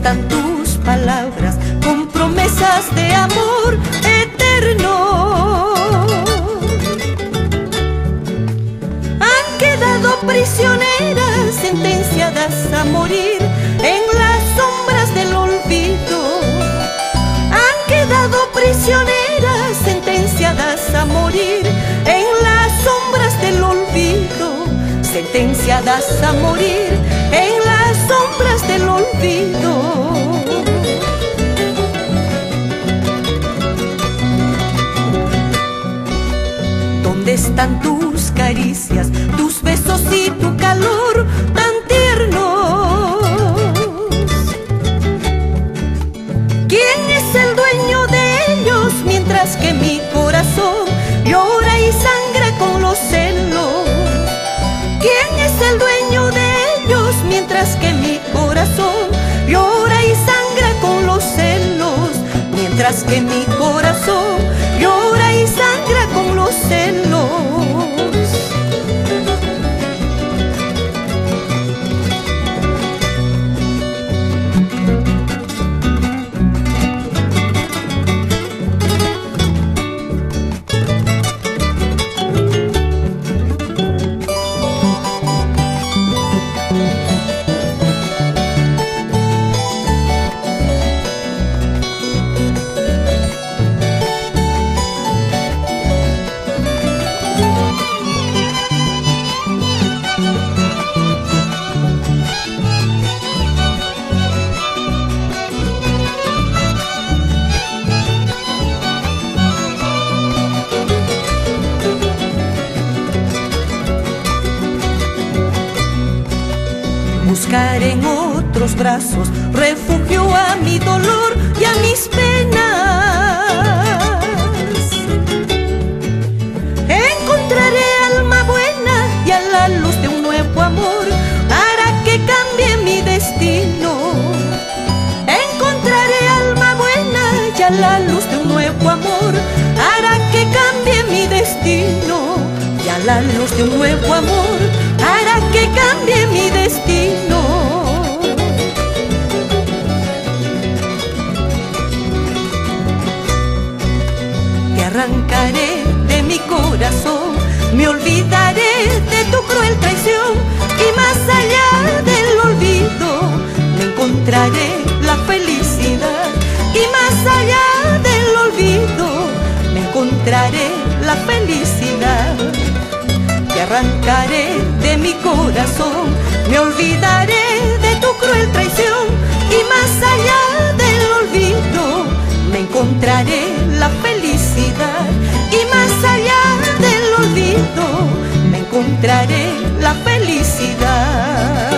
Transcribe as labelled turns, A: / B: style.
A: están tus palabras con promesas de amor eterno? Han quedado prisioneras, sentenciadas a morir en las sombras del olvido. Han quedado prisioneras, sentenciadas a morir en las sombras del olvido. Sentenciadas a morir en las sombras del olvido. ¿Dónde están tus caricias, tus besos y tu calor tan tiernos? ¿Quién es el dueño de ellos mientras que mi corazón llora y sangra con los celos? ¿Quién es el dueño de ellos mientras que mi corazón llora y sangra con los celos? Mientras que mi corazón llora y sangra con los celos. Buscar en otros brazos refugio a mi dolor y a mis penas. Encontraré alma buena y a la luz de un nuevo amor para que cambie mi destino. Encontraré alma buena y a la luz de un nuevo amor para que cambie mi destino. Y a la luz de un nuevo amor para que cambie mi destino. Te arrancaré de mi corazón, me olvidaré de tu cruel traición, y más allá del olvido me encontraré la felicidad. Y más allá del olvido me encontraré la felicidad. Te arrancaré de mi corazón, me olvidaré de tu cruel traición, y más allá del olvido me encontraré la felicidad. Y más allá del olvido me encontraré la felicidad.